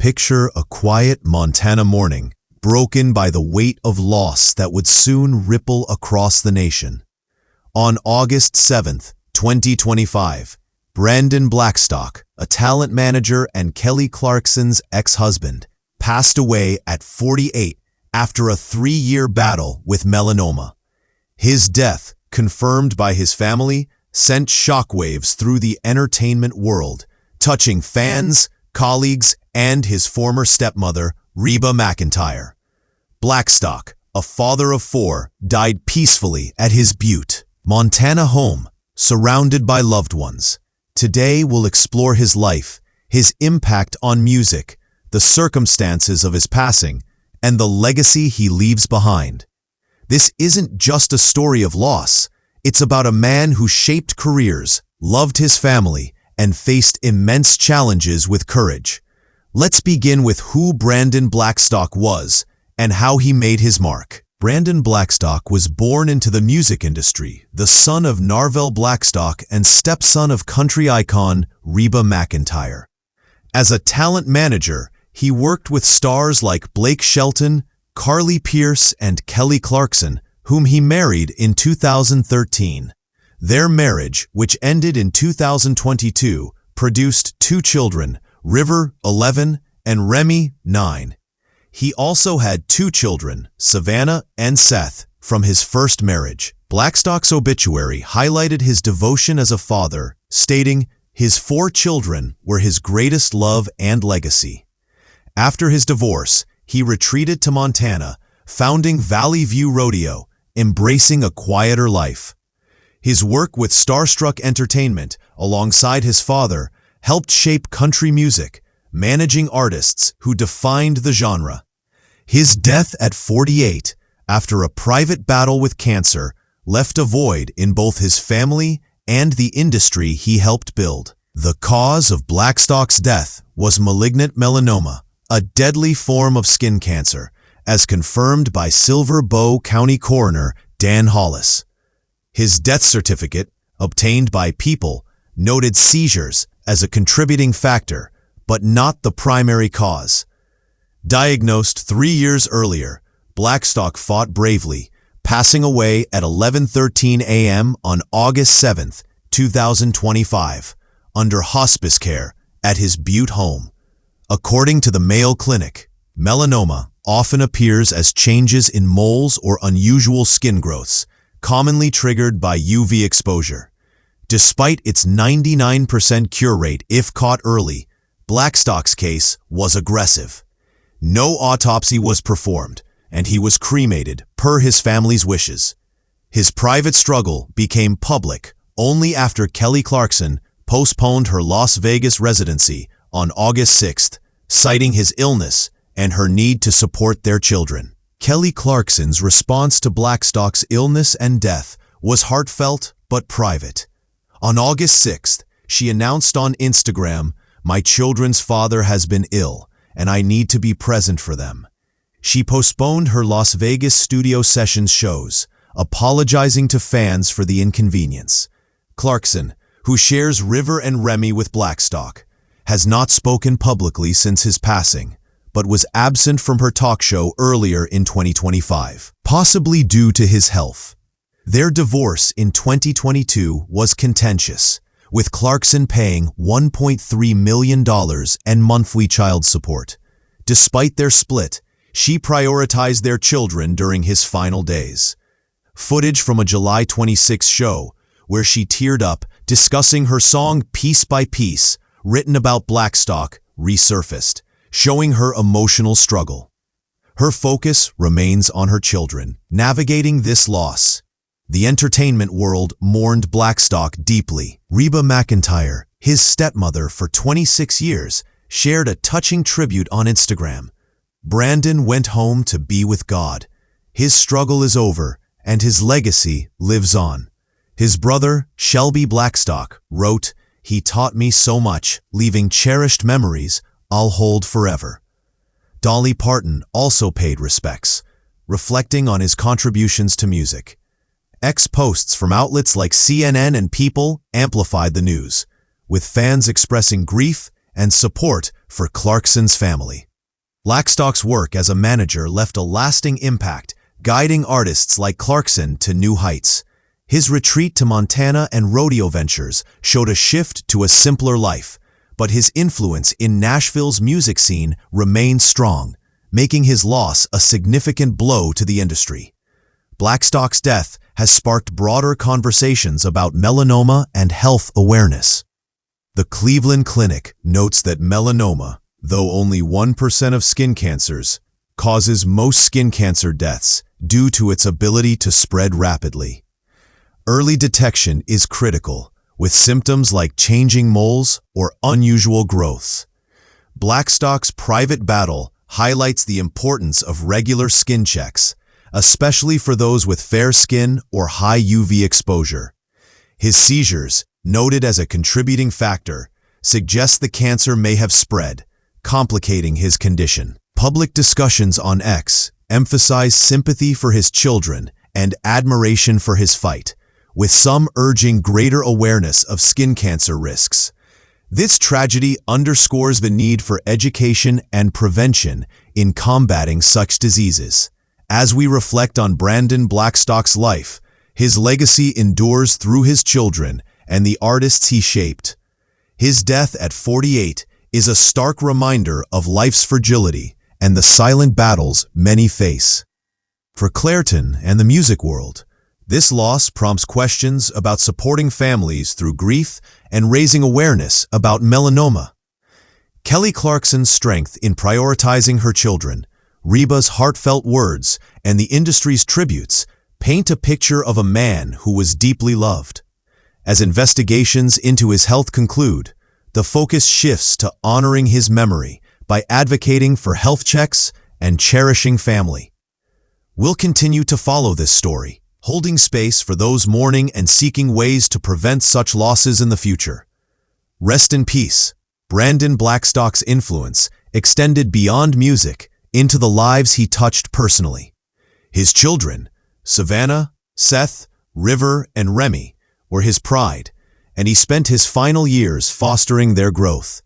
Picture a quiet Montana morning, broken by the weight of loss that would soon ripple across the nation. On August 7, 2025, Brandon Blackstock, a talent manager and Kelly Clarkson's ex-husband, passed away at 48 after a 3-year battle with melanoma. His death, confirmed by his family, sent shockwaves through the entertainment world, touching fans, colleagues, and his former stepmother, Reba McEntire. Blackstock, a father of 4, died peacefully at his Butte, Montana home, surrounded by loved ones. Today we'll explore his life, his impact on music, the circumstances of his passing, and the legacy he leaves behind. This isn't just a story of loss. It's about a man who shaped careers, loved his family, and faced immense challenges with courage. Let's begin with who Brandon Blackstock was and how he made his mark. Brandon Blackstock was born into the music industry, the son of Narvel Blackstock and stepson of country icon Reba McEntire. As a talent manager, he worked with stars like Shelton, Carly Pearce, and Kelly Clarkson, whom he married in 2013. Their marriage, which ended in 2022, produced 2 children, River, 11, and Remy, 9. He also had 2 children, Savannah and Seth, from his first marriage. Blackstock's obituary highlighted his devotion as a father, stating, "His 4 children were his greatest love and legacy." After his divorce, he retreated to Montana, founding Valley View Rodeo, embracing a quieter life. His work with Starstruck Entertainment, alongside his father, helped shape country music, managing artists who defined the genre. His death at 48, after a private battle with cancer, left a void in both his family and the industry he helped build. The cause of Blackstock's death was malignant melanoma, a deadly form of skin cancer, as confirmed by Silver Bow County Coroner Dan Hollis. His death certificate, obtained by People, noted seizures as a contributing factor, but not the primary cause. Diagnosed 3 years earlier, Blackstock fought bravely, passing away at 11:13 a.m. on August 7, 2025, under hospice care at his Butte home. According to the Mayo Clinic, melanoma often appears as changes in moles or unusual skin growths, commonly triggered by UV exposure. Despite its 99% cure rate if caught early, Blackstock's case was aggressive. No autopsy was performed, and he was cremated per his family's wishes. His private struggle became public only after Kelly Clarkson postponed her Las Vegas residency on August 6, citing his illness and her need to support their children. Kelly Clarkson's response to Blackstock's illness and death was heartfelt but private. On August 6th, she announced on Instagram, "My children's father has been ill, and I need to be present for them." She postponed her Las Vegas studio sessions shows, apologizing to fans for the inconvenience. Clarkson, who shares River and Remy with Blackstock, has not spoken publicly since his passing, but was absent from her talk show earlier in 2025, possibly due to his health. Their divorce in 2022 was contentious, with Clarkson paying $1.3 million and monthly child support. Despite their split, she prioritized their children during his final days. Footage from a July 26 show, where she teared up discussing her song Piece by Piece, written about Blackstock, resurfaced, showing her emotional struggle. Her focus remains on her children, navigating this loss. The entertainment world mourned Blackstock deeply. Reba McEntire, his stepmother for 26 years, shared a touching tribute on Instagram. "Brandon went home to be with God. His struggle is over, and his legacy lives on." His brother, Shelby Blackstock, wrote, "He taught me so much, leaving cherished memories I'll hold forever." Dolly Parton also paid respects, reflecting on his contributions to music. Posts from outlets like CNN and People amplified the news, with fans expressing grief and support for Clarkson's family. Blackstock's work as a manager left a lasting impact, guiding artists like Clarkson to new heights. His retreat to Montana and Rodeo ventures showed a shift to a simpler life, but his influence in Nashville's music scene remained strong, making his loss a significant blow to the industry. Blackstock's death has sparked broader conversations about melanoma and health awareness. The Cleveland Clinic notes that melanoma, though only 1% of skin cancers, causes most skin cancer deaths due to its ability to spread rapidly. Early detection is critical, with symptoms like changing moles or unusual growths. Blackstock's private battle highlights the importance of regular skin checks, especially for those with fair skin or high UV exposure. His seizures, noted as a contributing factor, suggest the cancer may have spread, complicating his condition. Public discussions on X emphasize sympathy for his children and admiration for his fight, with some urging greater awareness of skin cancer risks. This tragedy underscores the need for education and prevention in combating such diseases. As we reflect on Brandon Blackstock's life, his legacy endures through his children and the artists he shaped. His death at 48 is a stark reminder of life's fragility and the silent battles many face. For Clarkson and the music world, this loss prompts questions about supporting families through grief and raising awareness about melanoma. Kelly Clarkson's strength in prioritizing her children, Reba's heartfelt words, and the industry's tributes paint a picture of a man who was deeply loved. As investigations into his health conclude, the focus shifts to honoring his memory by advocating for health checks and cherishing family. We'll continue to follow this story, holding space for those mourning and seeking ways to prevent such losses in the future. Rest in peace. Brandon Blackstock's influence extended beyond music into the lives he touched personally. His children, Savannah, Seth, River, and Remy, were his pride, and he spent his final years fostering their growth.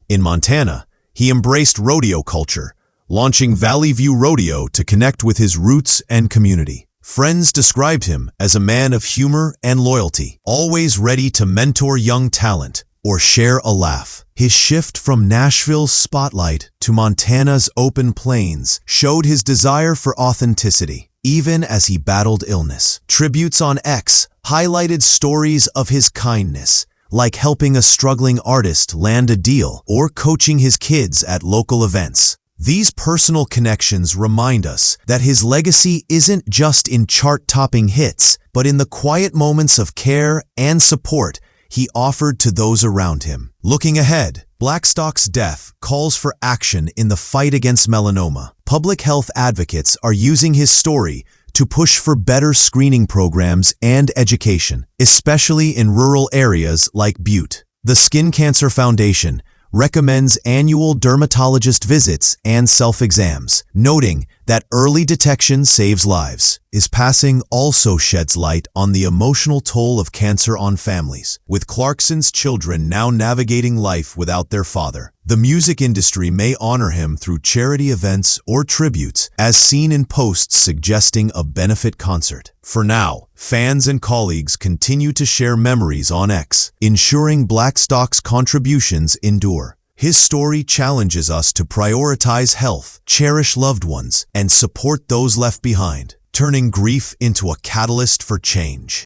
In Montana, he embraced rodeo culture, launching Valley View Rodeo to connect with his roots and community. Friends described him as a man of humor and loyalty, always ready to mentor young talent or share a laugh. His shift from Nashville's spotlight to Montana's open plains showed his desire for authenticity, even as he battled illness. Tributes on X highlighted stories of his kindness, like helping a struggling artist land a deal or coaching his kids at local events. These personal connections remind us that his legacy isn't just in chart-topping hits, but in the quiet moments of care and support he offered to those around him. Looking ahead, Blackstock's death calls for action in the fight against melanoma. Public health advocates are using his story to push for better screening programs and education, especially in rural areas like Butte. The Skin Cancer Foundation recommends annual dermatologist visits and self-exams, noting that early detection saves lives. His passing also sheds light on the emotional toll of cancer on families, with Clarkson's children now navigating life without their father. The music industry may honor him through charity events or tributes, as seen in posts suggesting a benefit concert. For now, fans and colleagues continue to share memories on X, ensuring Blackstock's contributions endure. His story challenges us to prioritize health, cherish loved ones, and support those left behind, turning grief into a catalyst for change.